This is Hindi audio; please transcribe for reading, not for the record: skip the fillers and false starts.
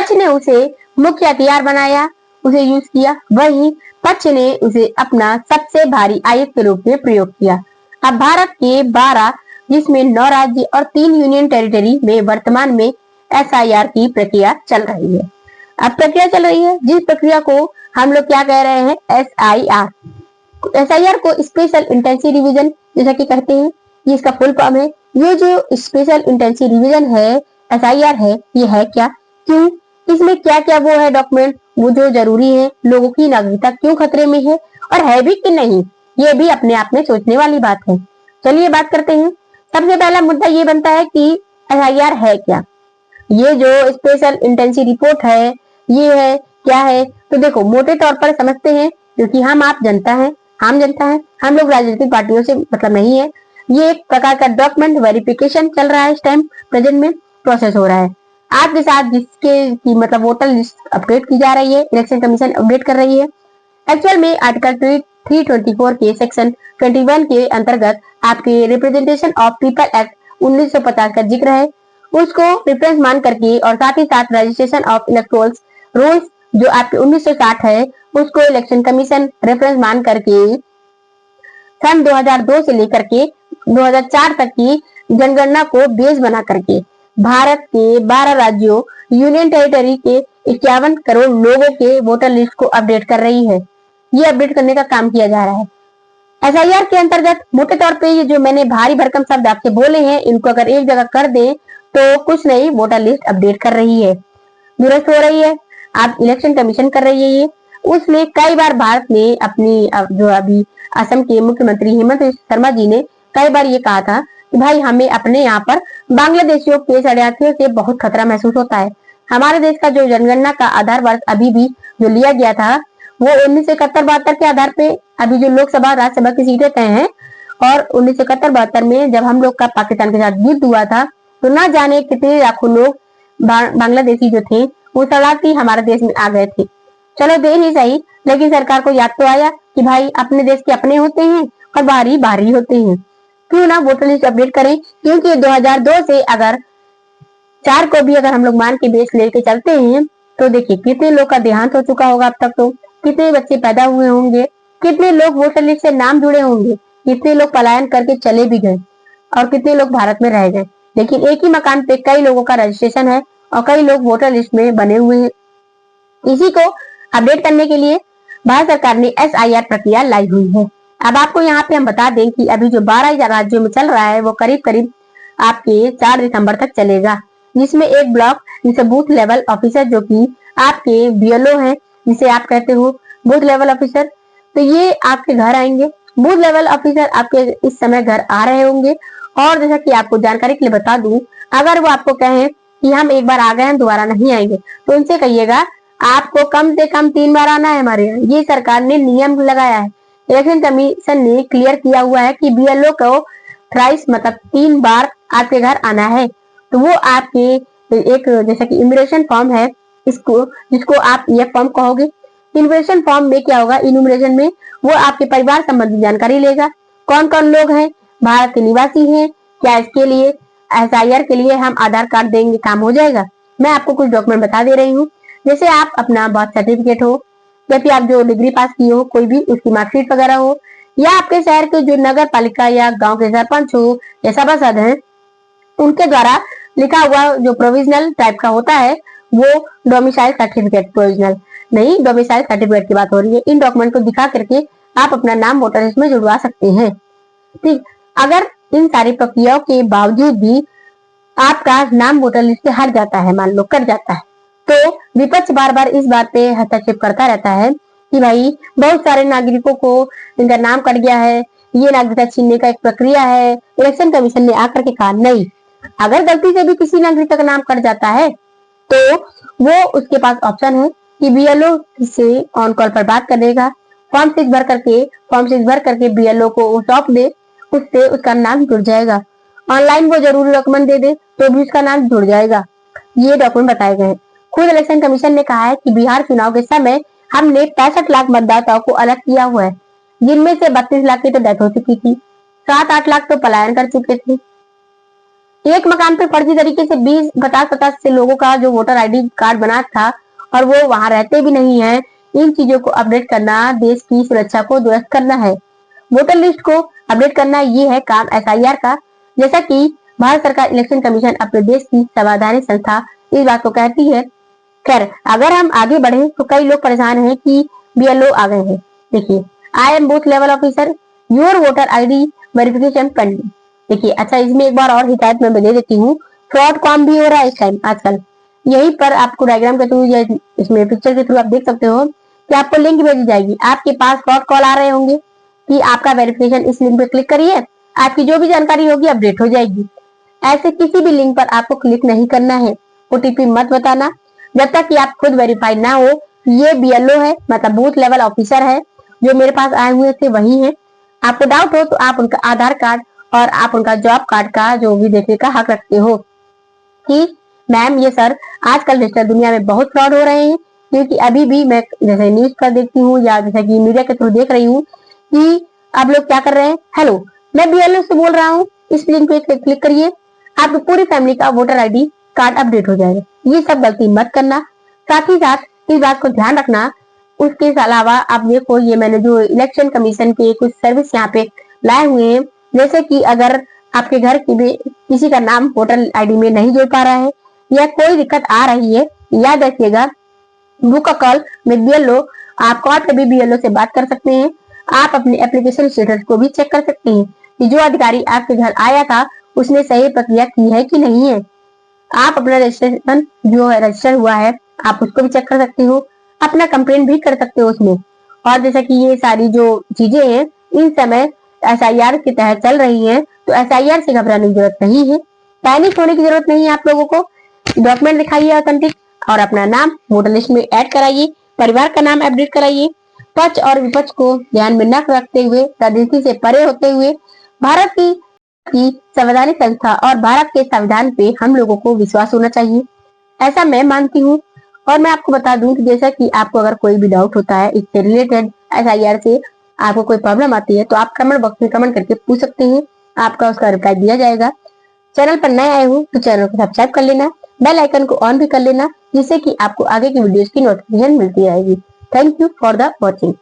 विपक्ष ने उसे मुख्य हथियार बनाया, उसे यूज किया, वहीं पक्ष ने उसे अपना सबसे भारी आयुध के रूप में प्रयोग किया। अब भारत के 12 जिसमें 9 राज्य और 3 यूनियन टेरिटरी में वर्तमान में SIR की प्रक्रिया चल रही है। अब प्रक्रिया चल रही है जिस प्रक्रिया को हम लोग क्या कह रहे हैं, SIR को स्पेशल इंटेंसिव रिवीजन जैसा कि कहते हैं, ये इसका फुल फॉर्म है। ये जो स्पेशल इंटेंसिव रिवीजन है, SIR है, ये है क्या, क्यों, इसमें क्या क्या वो है डॉक्यूमेंट वो जो जरूरी है, लोगों की नागरिकता क्यों खतरे में है और है भी कि नहीं, ये भी अपने आप में सोचने वाली बात है। चलिए बात करते हैं। सबसे पहला मुद्दा ये बनता है कि SIR है क्या। ये जो स्पेशल इंटेंसिव रिपोर्ट है, ये है क्या है, तो देखो मोटे तौर पर समझते हैं, क्योंकि हम आप जनता है, हम जनता है, हम लोग राजनीतिक पार्टियों से मतलब नहीं है। ये एक प्रकार का डॉक्यूमेंट वेरिफिकेशन चल रहा है, इस टाइम प्रेजेंट में प्रोसेस हो रहा है। आज के साथ जिसके की मतलब वोटर लिस्ट अपडेट की जा रही है, इलेक्शन कमीशन अपडेट कर रही है। एक्चुअल में आर्टिकल 324 के सेक्शन 21 के अंतर्गत आपके रिप्रेजेंटेशन ऑफ पीपल एक्ट 1950 का जिक्र है, उसको रेफरेंस मान करके और साथ ही साथ रजिस्ट्रेशन ऑफ इलेक्टोरल रूल्स जो आपके 1960 है, उसको इलेक्शन कमीशन रेफरेंस मान करके सन 2002 से लेकर के 2004 तक की जनगणना को बेस बना करके भारत के 12 राज्यों यूनियन टेरिटरी के 51 करोड़ लोगों के वोटर लिस्ट को अपडेट कर रही है। ये अपडेट करने का काम किया जा रहा है। SIR के अंतर्गत मोटे तौर पे ये जो मैंने भारी भरकम शब्द आपसे बोले हैं, इनको अगर एक जगह कर दें तो कुछ नहीं, वोटर लिस्ट अपडेट कर रही है, दुरुस्त हो रही है, आप इलेक्शन कमीशन कर रही है। ये उसमें कई बार भारत ने अपनी जो अभी असम के मुख्यमंत्री हेमंत शर्मा जी ने कई बार ये कहा था कि भाई हमें अपने यहाँ पर बांग्लादेशियों के शरणार्थियों से बहुत खतरा महसूस होता है। हमारे देश का जो जनगणना का आधार वर्ष अभी भी जो लिया गया था वो 1971-72 के आधार पे अभी जो लोकसभा राज्यसभा की सीटें तय हैं, और 1971-72 में जब हम लोग का पाकिस्तान के साथ युद्ध हुआ था तो ना जाने कितने लाखों लोग बांग्लादेशी जो थे वो शरणार्थी हमारे देश में आ गए थे। चलो देर ही सही, लेकिन सरकार को याद तो आया कि भाई अपने देश के अपने होते हैं और बाहरी बाहरी होते हैं, क्यों ना वोटर लिस्ट अपडेट करें। क्योंकि 2002 से अगर 4 को भी अगर हम लोग मान के बेस लेके चलते हैं तो देखिए कितने लोग का देहांत हो चुका होगा अब तक, तो कितने बच्चे पैदा हुए होंगे, कितने लोग वोटर लिस्ट से नाम जुड़े होंगे, कितने लोग पलायन करके चले भी गए और कितने लोग भारत में रह गए। लेकिन एक ही मकान पे कई लोगों का रजिस्ट्रेशन है और कई लोग वोटर लिस्ट में बने हुए हैं। इसी को अपडेट करने के लिए भारत सरकार ने SIR प्रक्रिया लाई हुई है। अब आपको यहाँ पे हम बता दें कि अभी जो 12 राज्यों में चल रहा है वो करीब करीब आपके 4 दिसंबर तक चलेगा, जिसमें एक ब्लॉक जिसे बूथ लेवल ऑफिसर जो कि आपके BLO है, जिसे आप कहते हो बूथ लेवल ऑफिसर, तो ये आपके घर आएंगे। बूथ लेवल ऑफिसर आपके इस समय घर आ रहे होंगे। और जैसा कि आपको जानकारी के लिए बता दूं, अगर वो आपको कहें कि हम एक बार आ गए, हम दोबारा नहीं आएंगे, तो उनसे कहिएगा आपको कम से कम 3 बार आना है हमारे यहाँ। ये सरकार ने नियम लगाया है, इलेक्शन कमीशन ने क्लियर किया हुआ है कि BLO को थ्राइस मतलब 3 बार आपके घर आना है। तो वो आपके एक जैसा कि इन्यूमरेशन फॉर्म है, इसको जिसको आप ये फॉर्म कहोगे, इन्यूमरेशन फॉर्म में क्या होगा, इन्यूमरेशन में वो आपके परिवार संबंधी जानकारी लेगा, कौन कौन लोग हैं, भारत के निवासी हैं क्या, इसके लिए SIR के लिए हम आधार कार्ड देंगे, काम हो जाएगा। मैं आपको कुछ डॉक्यूमेंट बता दे रही हूँ, जैसे आप अपना बर्थ सर्टिफिकेट हो या फिर आप जो डिग्री पास किए हो कोई भी उसकी मार्कशीट वगैरह हो, या आपके शहर के जो नगर पालिका या गांव के सरपंच हो या सभासद हैं उनके द्वारा लिखा हुआ जो प्रोविजनल टाइप का होता है वो डोमिसाइल सर्टिफिकेट, प्रोविजनल नहीं डोमिसाइल सर्टिफिकेट की बात हो रही है। इन डॉक्यूमेंट को दिखा करके आप अपना नाम वोटर लिस्ट में जुड़वा सकते हैं। ठीक, अगर इन सारी प्रक्रियाओं के बावजूद भी आपका नाम वोटर लिस्ट से हट जाता है, मान लो कट जाता है, तो विपक्ष बार बार इस बात पे हस्तक्षेप करता रहता है कि भाई बहुत सारे नागरिकों को इनका नाम कट गया है, ये नागरिकता छीनने का एक प्रक्रिया है। इलेक्शन कमीशन ने आकर के कहा नहीं, अगर गलती से भी किसी नागरिक का नाम कट जाता है तो वो उसके पास ऑप्शन है कि BLO से ऑन कॉल पर बात करेगा, फॉर्म 6 भर करके BLO को सौंप दे, उससे उसका नाम जुड़ जाएगा। ऑनलाइन वो जरूरी डॉक्यूमेंट दे दे तो भी उसका नाम जुड़ जाएगा। ये डॉक्यूमेंट बताए गए। खुद इलेक्शन कमीशन ने कहा है कि बिहार चुनाव के समय हमने 65 लाख मतदाताओं को अलग किया हुआ है, जिनमें से 32 लाख की तो डेथ हो चुकी थी, 7-8 लाख तो पलायन कर चुके थे। एक मकान पे फर्जी तरीके से 20-50 से लोगों का जो वोटर आईडी कार्ड बना था और वो वहां रहते भी नहीं है। इन चीजों को अपडेट करना देश की सुरक्षा को दुरुस्त करना है। वोटर लिस्ट को अपडेट करना ये है काम SIR का। जैसा कि भारत सरकार इलेक्शन कमीशन अपने देश की संवैधानिक संस्था इस बात को कहती है। खैर, अगर हम आगे बढ़े तो कई लोग परेशान हैं कि BLO आ गए हैं। देखिए, I am booth level officer, your voter ID verification pending. देखिए, अच्छा इसमें एक बार और हिदायत मैं दे देती हूँ। फ्रॉड काम भी हो रहा है इस टाइम आजकल। यहीं पर आपको डायग्राम के थ्रू या इसमें पिक्चर के थ्रू आप देख सकते हो कि आपको लिंक भेजी जाएगी। आपके पास फ्रॉड कॉल आ रहे होंगे कि आपका वेरिफिकेशन इस लिंक पे क्लिक करिए, आपकी जो भी जानकारी होगी अपडेट हो जाएगी। ऐसे किसी भी लिंक पर आपको क्लिक नहीं करना है। OTP मत बताना जब तक कि आप खुद वेरीफाई ना हो। ये BLO है, मतलब बूथ लेवल ऑफिसर है, जो मेरे पास आए हुए थे वही है। आपको डाउट हो तो आप उनका आधार कार्ड और आप उनका जॉब कार्ड का जो भी देखने का हक रखते हो कि मैम ये सर आजकल डिजिटल दुनिया में बहुत फ्रॉड हो रहे हैं। क्योंकि अभी भी मैं जैसे न्यूज पर देखती हूँ या जैसे कि मीडिया के थ्रू देख रही हूँ कि आप लोग क्या कर रहे हैं। हेलो, मैं BLO से बोल रहा हूँ, इस लिंक पे क्लिक करिए, आपकी पूरी फैमिली का वोटर ID कार्ड अपडेट हो जाएगा। ये सब गलती मत करना। साथ ही साथ इस बात को ध्यान रखना। उसके अलावा आप देखो, ये मैंने जो इलेक्शन कमीशन के कुछ सर्विस यहाँ पे लाए हुए हैं, जैसे कि अगर आपके घर की भी किसी का नाम वोटर ID में नहीं जुड़ पा रहा है या कोई दिक्कत आ रही है, याद रखिएगा book a call with BLO। आप कॉल पे भी BLO से बात कर सकते हैं। आप अपने एप्लीकेशन स्टेटस को भी चेक कर सकते हैं कि जो अधिकारी आपके घर आया था उसने सही प्रक्रिया की है कि नहीं है। आप अपना रजिस्ट्रेशन जो है रजिस्टर हुआ है आप उसको भी चेक कर सकते हो, अपना कंप्लेंट भी कर सकते हो उसमें। और जैसा कि ये सारी जो चीजें हैं इन समय SIR के तहत चल रही हैं, तो SIR से घबराने की जरूरत नहीं है, पैनिक होने की जरूरत नहीं है। आप लोगों को डॉक्यूमेंट दिखाइए ऑथेंटिक और अपना नाम वोटर लिस्ट में ऐड कराइए, परिवार का नाम अपडेट कराइए। पक्ष और विपक्ष को ध्यान में न रखते हुए, राजनीति से परे होते हुए भारत की संवैधानिक संस्था और भारत के संविधान पे हम लोगों को विश्वास होना चाहिए, ऐसा मैं मानती हूँ। और मैं आपको बता दूं कि जैसा कि आपको अगर कोई भी डाउट होता है इससे रिलेटेड, SIR से आपको कोई प्रॉब्लम आती है, तो आप कमेंट बॉक्स में कमेंट करके पूछ सकते हैं, आपका उसका रिप्लाई दिया जाएगा। चैनल पर नए आए हो तो चैनल को सब्सक्राइब कर लेना, बेल आइकन को ऑन भी कर लेना, जिससे कि आपको आगे की वीडियोस की नोटिफिकेशन मिलती रहेगी। Thank you for the watching.